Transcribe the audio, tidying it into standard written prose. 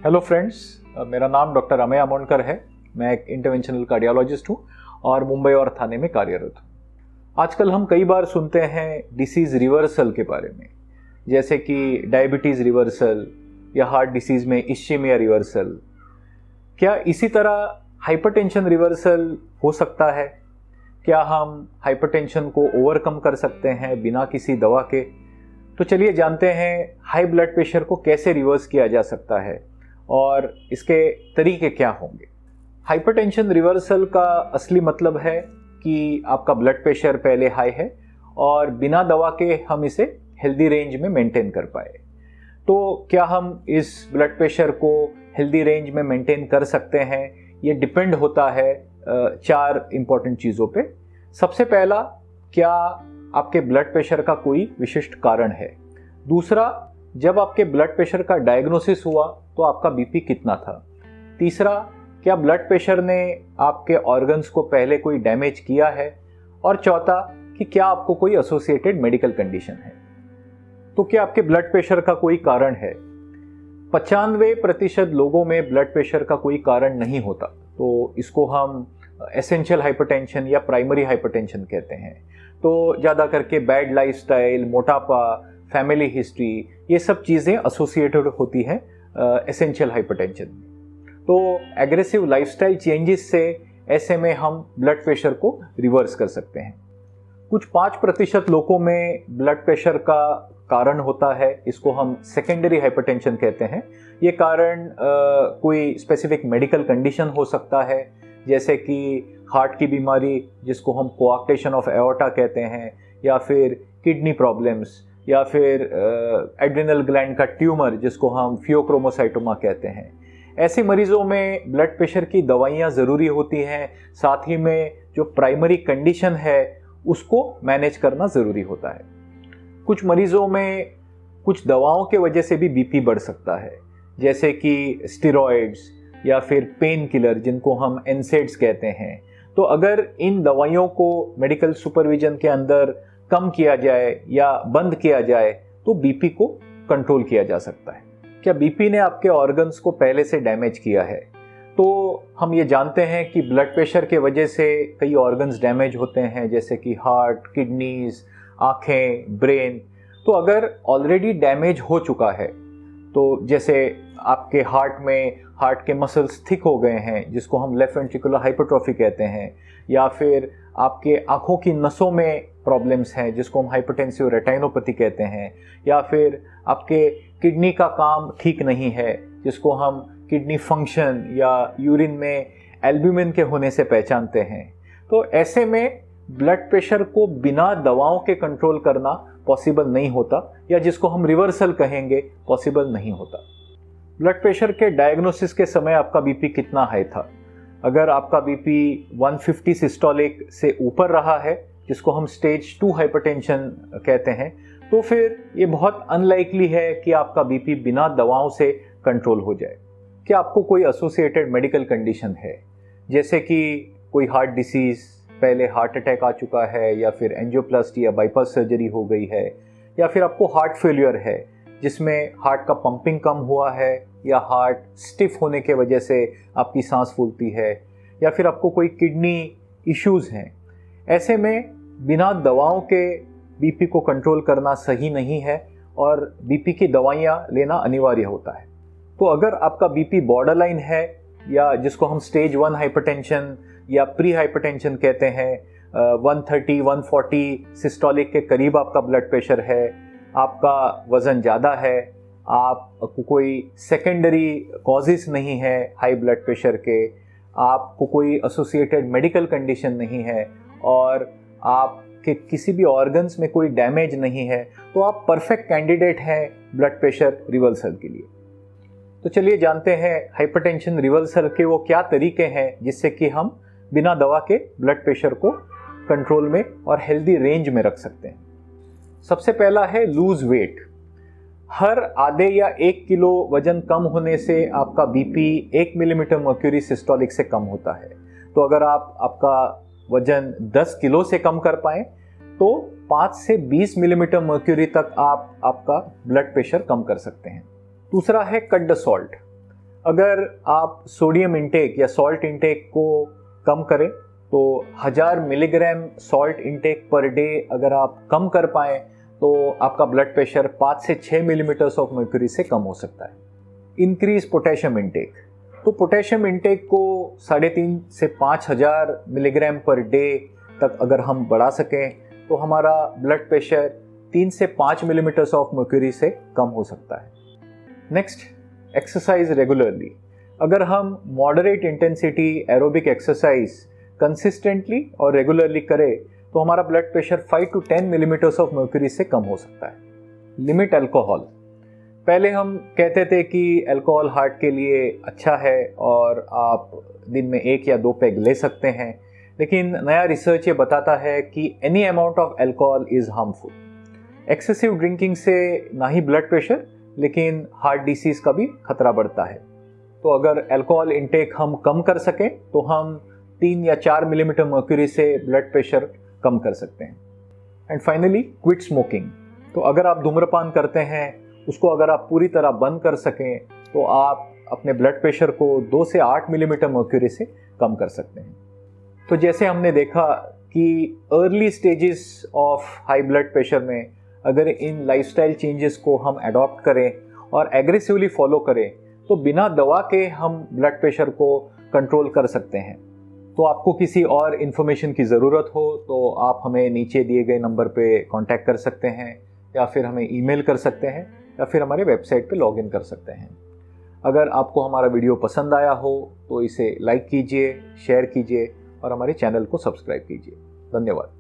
Hello friends, मेरा नाम doctor Ameya Amonkar है। मैं एक इंटरवेंशनल कार्डियोलॉजिस्ट हूँ और मुंबई और थाने में कार्यरत हूँ। आजकल हम कई बार सुनते हैं डिसीज़ रिवर्सल के बारे में, जैसे कि डायबिटीज़ रिवर्सल या हार्ट डिसीज़ में इश्चेमिया रिवर्सल। क्या इसी तरह हाइपरटेंशन रिवर्सल हो सकता है? क्या हम हाइपरटेंशन को ओवरकम कर सकते हैं बिना किसी दवा के? तो चलिए जानते हैं हाई ब्लड प्रेशर को कैसे रिवर्स किया जा सकता है और इसके तरीके क्या होंगे। हाइपरटेंशन रिवर्सल का असली मतलब है कि आपका ब्लड प्रेशर पहले हाई है और बिना दवा के हम इसे हेल्दी रेंज में मेंटेन कर पाए। तो क्या हम इस ब्लड प्रेशर को हेल्दी रेंज में मेंटेन कर सकते हैं? ये डिपेंड होता है 4 इंपॉर्टेंट चीज़ों पे। सबसे पहला, क्या आपके ब्लड प्रेशर का कोई विशिष्ट कारण है? दूसरा, जब आपके ब्लड प्रेशर का डायग्नोसिस हुआ तो आपका बीपी कितना था? तीसरा, क्या ब्लड प्रेशर ने आपके ऑर्गन्स को पहले कोई डैमेज किया है? और चौथा, कि क्या आपको कोई एसोसिएटेड मेडिकल कंडीशन है? तो क्या आपके ब्लड प्रेशर का कोई कारण है? 95% लोगों में ब्लड प्रेशर का कोई कारण नहीं होता, तो इसको हम एसेंशियल हाइपरटेंशन या प्राइमरी हाइपरटेंशन कहते हैं। तो ज़्यादा करके बैड लाइफस्टाइल, मोटापा, फैमिली हिस्ट्री, ये सब चीज़ें एसोसिएटेड होती हैं एसेंशियल हाइपरटेंशन में। तो एग्रेसिव लाइफस्टाइल चेंजेस से ऐसे में हम ब्लड प्रेशर को रिवर्स कर सकते हैं। कुछ 5% लोगों में ब्लड प्रेशर का कारण होता है, इसको हम सेकेंडरी हाइपरटेंशन कहते हैं। ये कारण कोई स्पेसिफिक मेडिकल कंडीशन हो सकता है, जैसे कि हार्ट की बीमारी जिसको हम कोआक्टेशन ऑफ एओर्टा कहते हैं, या फिर किडनी प्रॉब्लम्स, या फिर एड्रिनल ग्लैंड का ट्यूमर जिसको हम फियोक्रोमोसाइटोमा कहते हैं। ऐसे मरीजों में ब्लड प्रेशर की दवाइयाँ ज़रूरी होती हैं, साथ ही में जो प्राइमरी कंडीशन है उसको मैनेज करना ज़रूरी होता है। कुछ मरीजों में कुछ दवाओं के वजह से भी बीपी बढ़ सकता है, जैसे कि स्टेरॉइड्स या फिर पेन किलर जिनको हम एनसेड्स कहते हैं। तो अगर इन दवाइयों को मेडिकल सुपरविजन के अंदर कम किया जाए या बंद किया जाए तो बीपी को कंट्रोल किया जा सकता है। क्या बीपी ने आपके ऑर्गन्स को पहले से डैमेज किया है? तो हम ये जानते हैं कि ब्लड प्रेशर के वजह से कई ऑर्गन्स डैमेज होते हैं, जैसे कि हार्ट, किडनीज, आँखें, ब्रेन। तो अगर ऑलरेडी डैमेज हो चुका है, तो जैसे आपके हार्ट के मसल्स थिक हो गए हैं जिसको हम लेफ्ट वेंट्रिकुलर हाइपरट्रॉफी कहते हैं, या फिर आपके आँखों की नसों में प्रॉब्लम्स हैं जिसको हम हाइपरटेंसिव रेटिनोपैथी कहते हैं, या फिर आपके किडनी का काम ठीक नहीं है जिसको हम किडनी फंक्शन या यूरिन में एल्ब्यूमिन के होने से पहचानते हैं। तो ऐसे में ब्लड प्रेशर को बिना दवाओं के कंट्रोल करना पॉसिबल नहीं होता, या जिसको हम रिवर्सल कहेंगे पॉसिबल नहीं होता। ब्लड प्रेशर के डायग्नोसिस के समय आपका बीपी कितना हाई था? अगर आपका बीपी 150 सिस्टोलिक से ऊपर रहा है, जिसको हम स्टेज 2 हाइपरटेंशन कहते हैं, तो फिर ये बहुत अनलाइकली है कि आपका बीपी बिना दवाओं से कंट्रोल हो जाए। क्या आपको कोई एसोसिएटेड मेडिकल कंडीशन है, जैसे कि कोई हार्ट डिसीज़, पहले हार्ट अटैक आ चुका है, या फिर एंजियोप्लास्टी या बाईपास सर्जरी हो गई है, या फिर आपको हार्ट फेलियर है जिसमें हार्ट का पंपिंग कम हुआ है, या हार्ट स्टिफ होने के वजह से आपकी सांस फूलती है, या फिर आपको कोई किडनी इश्यूज़ हैं। ऐसे में बिना दवाओं के बीपी को कंट्रोल करना सही नहीं है और बीपी की दवाइयाँ लेना अनिवार्य होता है। तो अगर आपका बीपी बॉर्डरलाइन है, या जिसको हम स्टेज 1 हाइपरटेंशन या प्री हाइपरटेंशन कहते हैं, 130, 140 सिस्टोलिक के करीब आपका ब्लड प्रेशर है, आपका वज़न ज़्यादा है, आपको कोई सेकेंडरी कॉजेस नहीं है हाई ब्लड प्रेशर के, आपको कोई एसोसिएटेड मेडिकल कंडीशन नहीं है, और आपके किसी भी ऑर्गन्स में कोई डैमेज नहीं है, तो आप परफेक्ट कैंडिडेट हैं ब्लड प्रेशर रिवर्सल के लिए। तो चलिए जानते हैं हाइपरटेंशन रिवर्सल के वो क्या तरीके हैं जिससे कि हम बिना दवा के ब्लड प्रेशर को कंट्रोल में और हेल्दी रेंज में रख सकते हैं। सबसे पहला है लूज वेट। हर आधे या 1 किलो वजन कम होने से आपका बीपी 1 मिलीमीटर मर्क्यूरी सिस्टोलिक से कम होता है। तो अगर आप आपका वजन 10 किलो से कम कर पाएं तो 5 से 20 मिलीमीटर मर्क्यूरी तक आप आपका ब्लड प्रेशर कम कर सकते हैं। दूसरा है कट द सॉल्ट। अगर आप सोडियम इंटेक या सॉल्ट इंटेक को कम करें तो 1000 milligram salt intake per day अगर आप कम कर पाएँ तो आपका ब्लड प्रेशर 5 से 6 मिलीमीटर्स ऑफ मर्क्यूरी से कम हो सकता है। इंक्रीज पोटेशियम इंटेक, तो पोटेशियम इंटेक को 3.5 से 5000 मिलीग्राम पर डे तक अगर हम बढ़ा सकें तो हमारा ब्लड प्रेशर 3 से 5 मिलीमीटर्स ऑफ मर्क्यूरी से कम हो सकता है। Next, exercise regularly. अगर हम moderate intensity aerobic exercise consistently और रेगुलरली करें तो हमारा blood pressure 5 to 10 millimetres of mercury से कम हो सकता है। Limit alcohol. पहले हम कहते थे कि अल्कोहल हार्ट के लिए अच्छा है और आप दिन में 1 या 2 पैग ले सकते हैं, लेकिन नया रिसर्च ये बताता है कि any amount of alcohol is harmful. Excessive drinking से ना ही ब्लड प्रेशर लेकिन हार्ट डिसीज़ का भी खतरा बढ़ता है। तो अगर अल्कोहल इंटेक हम कम कर सकें तो हम 3 या 4 मिलीमीटर मर्क्यूरी से ब्लड प्रेशर कम कर सकते हैं। And finally, quit smoking. तो अगर आप धूम्रपान करते हैं उसको अगर आप पूरी तरह बंद कर सकें तो आप अपने ब्लड प्रेशर को 2 से 8 मिलीमीटर मर्क्यूरी से कम कर सकते हैं। तो जैसे हमने देखा कि early stages of high blood pressure में अगर इन लाइफस्टाइल चेंजेस को हम अडॉप्ट करें और एग्रेसिवली फॉलो करें तो बिना दवा के हम ब्लड प्रेशर को कंट्रोल कर सकते हैं। तो आपको किसी और इन्फॉर्मेशन की ज़रूरत हो तो आप हमें नीचे दिए गए नंबर पे कांटेक्ट कर सकते हैं या फिर हमें ईमेल कर सकते हैं या फिर हमारे वेबसाइट पे लॉगिन कर सकते हैं। अगर आपको हमारा वीडियो पसंद आया हो तो इसे लाइक कीजिए, शेयर कीजिए और हमारे चैनल को सब्सक्राइब कीजिए। धन्यवाद।